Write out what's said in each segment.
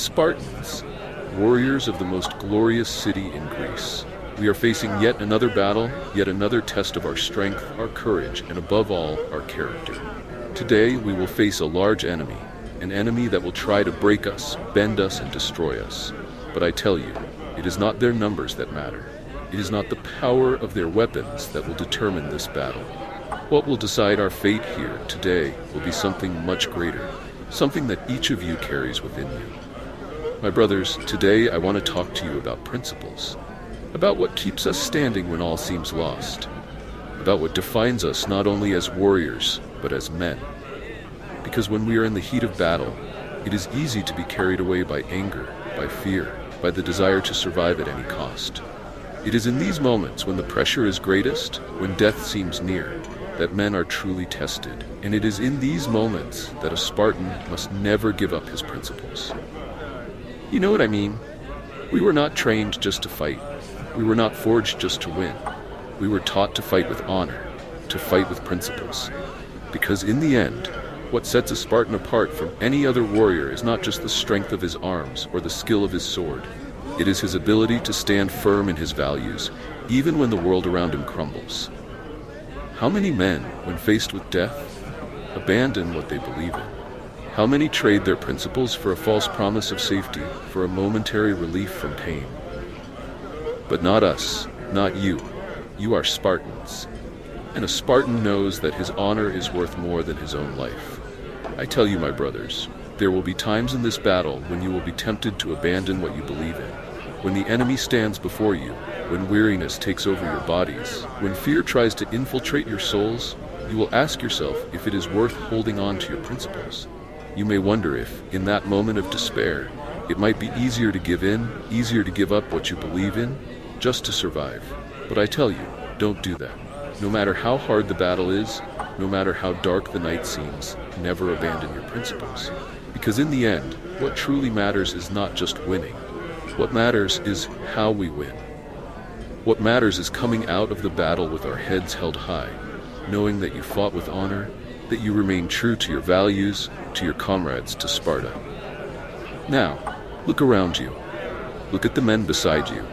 Spartans, warriors of the most glorious city in Greece. We are facing yet another battle, yet another test of our strength, our courage, and above all, our character. Today, we will face a large enemy, an enemy that will try to break us, bend us, and destroy us. But I tell you, it is not their numbers that matter. It is not the power of their weapons that will determine this battle. What will decide our fate here today will be something much greater, something that each of you carries within you. My brothers, today I want to talk to you about principles, about what keeps us standing when all seems lost, about what defines us not only as warriors, but as men. Because when we are in the heat of battle, it is easy to be carried away by anger, by fear, by the desire to survive at any cost. It is in these moments when the pressure is greatest, when death seems near, that men are truly tested. And it is in these moments that a Spartan must never give up his principles. You know what I mean? We were not trained just to fight. We were not forged just to win. We were taught to fight with honor, to fight with principles. Because in the end, what sets a Spartan apart from any other warrior is not just the strength of his arms or the skill of his sword. It is his ability to stand firm in his values, even when the world around him crumbles. How many men, when faced with death, abandon what they believe in? How many trade their principles for a false promise of safety, for a momentary relief from pain? But not us, not you. You are Spartans. And a Spartan knows that his honor is worth more than his own life. I tell you, my brothers, there will be times in this battle when you will be tempted to abandon what you believe in. When the enemy stands before you, when weariness takes over your bodies, when fear tries to infiltrate your souls, you will ask yourself if it is worth holding on to your principles. You may wonder if, in that moment of despair, it might be easier to give in, easier to give up what you believe in, just to survive. But I tell you, don't do that. No matter how hard the battle is, no matter how dark the night seems, never abandon your principles. Because in the end, what truly matters is not just winning. What matters is how we win. What matters is coming out of the battle with our heads held high, knowing that you fought with honor, that you remain true to your values, to your comrades, to Sparta. Now, look around you. Look at the men beside you.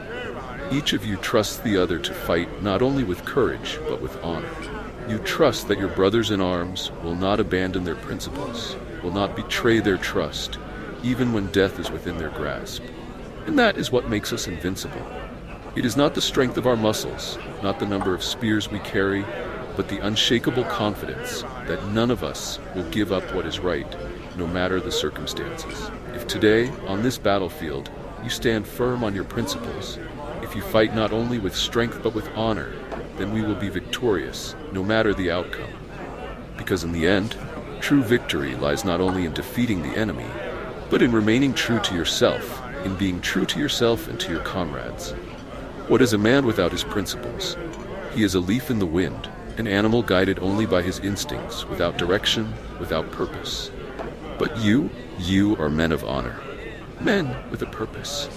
Each of you trusts the other to fight not only with courage, but with honor. You trust that your brothers in arms will not abandon their principles, will not betray their trust, even when death is within their grasp. And that is what makes us invincible. It is not the strength of our muscles, not the number of spears we carry, but the unshakable confidence that none of us will give up what is right, no matter the circumstances. If today, on this battlefield, you stand firm on your principles, if you fight not only with strength but with honor, then we will be victorious, no matter the outcome. Because in the end, true victory lies not only in defeating the enemy, but in remaining true to yourself, in being true to yourself and to your comrades. What is a man without his principles? He is a leaf in the wind, an animal guided only by his instincts, without direction, without purpose. But you are men of honor, men with a purpose.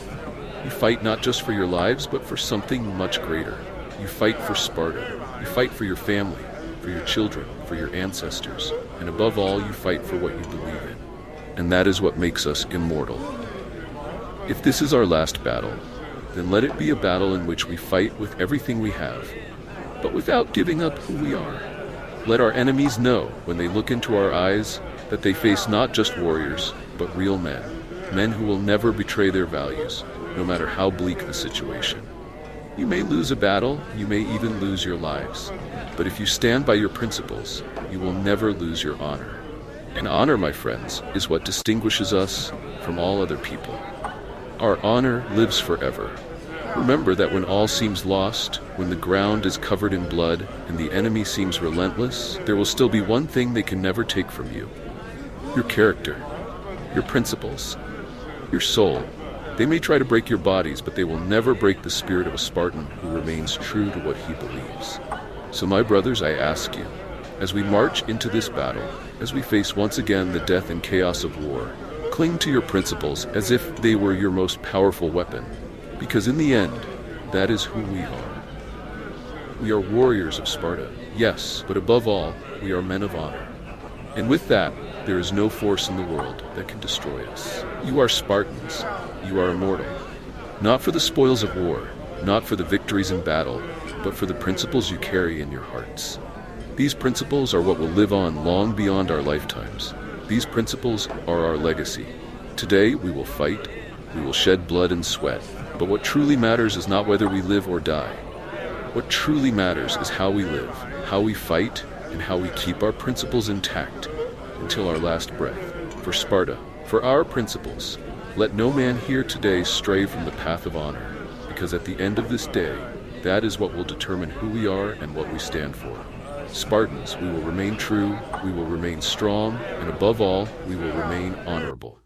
You fight not just for your lives, but for something much greater. You fight for Sparta. You fight for your family, for your children, for your ancestors, and above all, you fight for what you believe in. And that is what makes us immortal. If this is our last battle, then let it be a battle in which we fight with everything we have, but without giving up who we are. Let our enemies know, when they look into our eyes, that they face not just warriors, but real men, men who will never betray their values, no matter how bleak the situation. You may lose a battle, you may even lose your lives, but if you stand by your principles, you will never lose your honor. And honor, my friends, is what distinguishes us from all other people. Our honor lives forever. Remember that when all seems lost, when the ground is covered in blood, and the enemy seems relentless, there will still be one thing they can never take from you: your character, your principles, your soul. They may try to break your bodies, but they will never break the spirit of a Spartan who remains true to what he believes. So my brothers, I ask you, as we march into this battle, as we face once again the death and chaos of war, cling to your principles as if they were your most powerful weapon, because in the end, that is who we are. We are warriors of Sparta, yes, but above all, we are men of honor. And with that, there is no force in the world that can destroy us. You are Spartans. You are immortal. Not for the spoils of war, not for the victories in battle, but for the principles you carry in your hearts. These principles are what will live on long beyond our lifetimes. These principles are our legacy. Today we will fight, we will shed blood and sweat, but what truly matters is not whether we live or die. What truly matters is how we live, how we fight, and how we keep our principles intact until our last breath. For Sparta, for our principles, let no man here today stray from the path of honor, because at the end of this day, that is what will determine who we are and what we stand for. Spartans, we will remain true, we will remain strong, and above all, we will remain honorable.